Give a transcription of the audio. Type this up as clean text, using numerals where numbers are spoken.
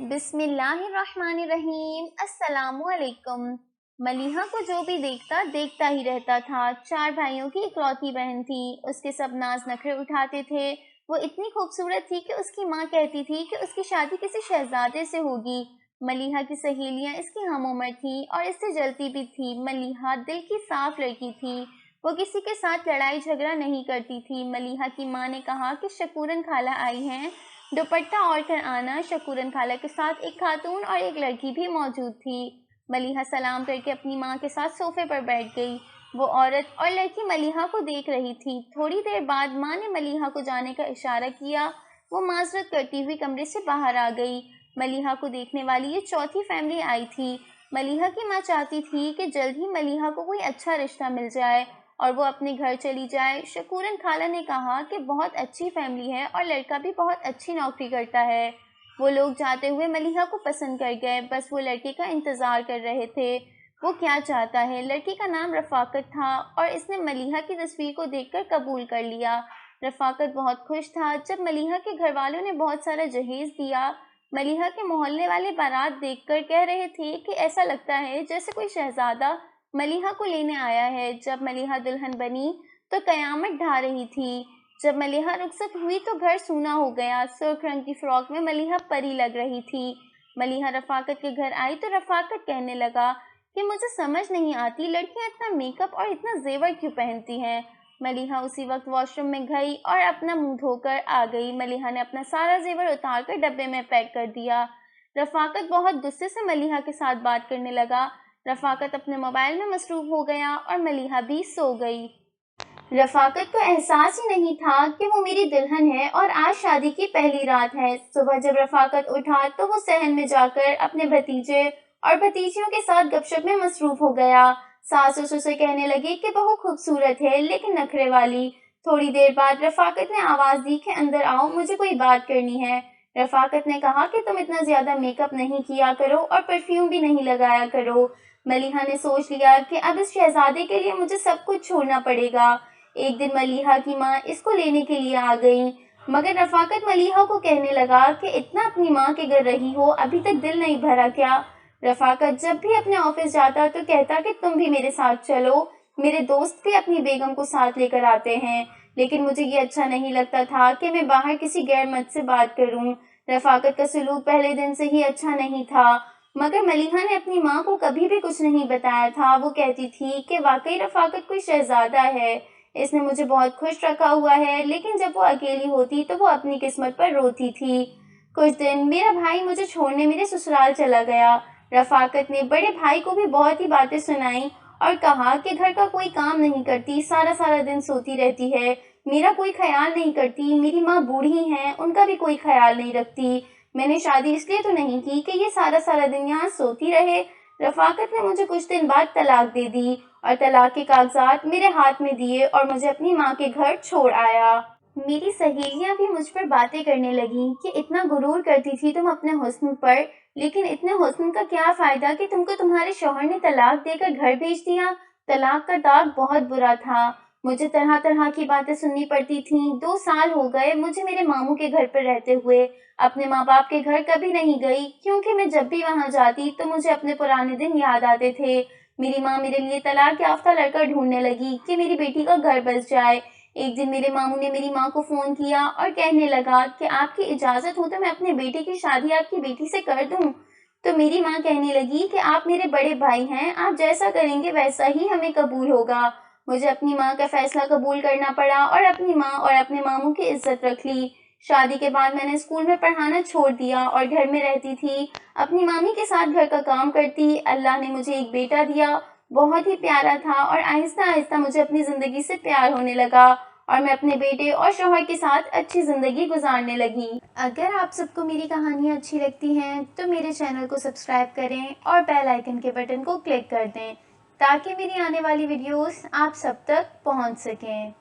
बिस्मिल्लाहिर्रहमानिर्रहीम। अस्सलामुअलैकुम। मलीहा को जो भी देखता देखता ही रहता था। 4 भाइयों की इकलौती बहन थी। उसके सब नाज नखरे उठाते थे। वो इतनी खूबसूरत थी कि उसकी माँ कहती थी कि उसकी शादी किसी शहजादे से होगी। मलीहा की सहेलियाँ इसकी हम उम्र थी और इससे जलती भी थी। मलीहा दिल की साफ लड़की थी। वो किसी के साथ लड़ाई झगड़ा नहीं करती थी। मलीहा की माँ ने कहा कि शकूरन खाला आई हैं, दुपट्टा ओढ़ कर आना। शकूरन खाला के साथ एक खातून और एक लड़की भी मौजूद थी। मलीहा सलाम करके अपनी माँ के साथ सोफे पर बैठ गई। वो औरत और लड़की मलीहा को देख रही थी। थोड़ी देर बाद माँ ने मलीहा को जाने का इशारा किया। वो माजरत करती हुई कमरे से बाहर आ गई। मलीहा को देखने वाली ये चौथी फैमिली आई थी। मलीहा की माँ चाहती थी कि जल्द ही मलीहा को कोई अच्छा रिश्ता मिल जाए और वो अपने घर चली जाए। शकूरन खाला ने कहा कि बहुत अच्छी फैमिली है और लड़का भी बहुत अच्छी नौकरी करता है। वो लोग जाते हुए मलीहा को पसंद कर गए। बस वो लड़के का इंतज़ार कर रहे थे। वो क्या चाहता है। लड़की का नाम रफ़ाकत था और इसने मलीहा की तस्वीर को देखकर कबूल कर लिया। रफ़ाकत बहुत खुश था। जब मलीहा के घर वालों ने बहुत सारा जहेज़ दिया, मलीहा के मोहल्ले वाले बारात देखकर कह रहे थे कि ऐसा लगता है जैसे कोई शहज़ादा मलीहा को लेने आया है। जब मलीहा दुल्हन बनी तो क़यामत ढा रही थी। जब मलीहा रुखसत हुई तो घर सूना हो गया। सुर्ख रंग की फ्रॉक में मलीहा परी लग रही थी। मलीहा रफ़ाकत के घर आई तो रफ़ाकत कहने लगा कि मुझे समझ नहीं आती लड़कियां इतना मेकअप और इतना जेवर क्यों पहनती हैं। मलीहा उसी वक्त वॉशरूम में गई और अपना मुंह धोकर आ गई। मलीहा ने अपना सारा जेवर उतार कर डब्बे में पैक कर दिया। रफ़ाकत बहुत गुस्से से मलीहा के साथ बात करने लगा। रफ़ाकत अपने मोबाइल में मसरूफ़ हो गया और मलीहा भी सो गई। रफ़ाकत को एहसास ही नहीं था कि वो मेरी दुल्हन है और आज शादी की पहली रात है। सुबह जब रफ़ाकत उठा तो वो सहन में जाकर अपने भतीजे और भतीजियों के साथ गपशप में मसरूफ़ हो गया। सास ससुर से कहने लगी कि बहू खूबसूरत है लेकिन नखरे वाली। थोड़ी देर बाद रफ़ाकत ने आवाज़ दी कि अंदर आओ, मुझे कोई बात करनी है। रफ़ाकत ने कहा कि तुम इतना ज़्यादा मेकअप नहीं किया करो और परफ्यूम भी नहीं लगाया करो। मलीहा ने सोच लिया कि अब इस शहजादे के लिए मुझे सब कुछ छोड़ना पड़ेगा। एक दिन मलीहा की माँ इसको लेने के लिए आ गई, मगर रफ़ाकत मलीहा को कहने लगा कि इतना अपनी माँ के घर रही हो, अभी तक दिल नहीं भरा क्या। रफ़ाकत जब भी अपने ऑफिस जाता तो कहता कि तुम भी मेरे साथ चलो, मेरे दोस्त भी अपनी बेगम को साथ लेकर आते हैं। लेकिन मुझे ये अच्छा नहीं लगता था कि मैं बाहर किसी गैर मर्द से बात करूं। रफ़ाकत का सलूक पहले दिन से ही अच्छा नहीं था, मगर मलीहा ने अपनी माँ को कभी भी कुछ नहीं बताया था। वो कहती थी कि वाकई रफ़ाकत कोई शहजादा है, इसने मुझे बहुत खुश रखा हुआ है। लेकिन जब वो अकेली होती तो वो अपनी किस्मत पर रोती थी। कुछ दिन मेरा भाई मुझे छोड़ने मेरे ससुराल चला गया। रफ़ाकत ने बड़े भाई को भी बहुत ही बातें सुनाई और कहा कि घर का कोई काम नहीं करती, सारा सारा दिन सोती रहती है, मेरा कोई ख्याल नहीं करती, मेरी माँ बूढ़ी हैं, उनका भी कोई ख्याल नहीं रखती। मैंने शादी इसलिए तो नहीं की कि ये सारा सारा दिन यहाँ सोती रहे। रफ़ाकत ने मुझे कुछ दिन बाद तलाक दे दी और तलाक के कागजात मेरे हाथ में दिए और मुझे अपनी माँ के घर छोड़ आया। मेरी सहेलियां भी मुझ पर बातें करने लगीं कि इतना गुरूर करती थी तुम अपने हुस्न पर, लेकिन इतने हुस्न का क्या फायदा कि तुमको तुम्हारे शौहर ने तलाक देकर घर भेज दिया। तलाक का दाग बहुत बुरा था। मुझे तरह तरह की बातें सुननी पड़ती थीं। 2 साल हो गए मुझे मेरे मामू के घर पर रहते हुए। अपने माँ बाप के घर कभी नहीं गई, क्योंकि मैं जब भी वहां जाती तो मुझे अपने पुराने दिन याद आते थे। मेरी माँ मेरे लिए तलाक याफ्ता लड़का ढूंढने लगी कि मेरी बेटी का घर बस जाए। एक दिन मेरे मामू ने मेरी माँ को फोन किया और कहने लगा कि आपकी इजाजत हो तो मैं अपने बेटे की शादी आपकी बेटी से कर दूं। तो मेरी माँ कहने लगी कि आप मेरे बड़े भाई हैं, आप जैसा करेंगे वैसा ही हमें कबूल होगा। मुझे अपनी माँ का फैसला कबूल करना पड़ा और अपनी माँ और अपने मामू की इज्जत रख ली। शादी के बाद मैंने स्कूल में पढ़ाना छोड़ दिया और घर में रहती थी, अपनी मामी के साथ घर का काम करती। अल्लाह ने मुझे एक बेटा दिया, बहुत ही प्यारा था और आहिस्ता आहिस्ता मुझे अपनी ज़िंदगी से प्यार होने लगा और मैं अपने बेटे और शौहर के साथ अच्छी ज़िंदगी गुजारने लगी। अगर आप सबको मेरी कहानियाँ अच्छी लगती हैं तो मेरे चैनल को सब्सक्राइब करें और बेल आइकन के बटन को क्लिक कर दें ताकि मेरी आने वाली वीडियोस आप सब तक पहुंच सकें।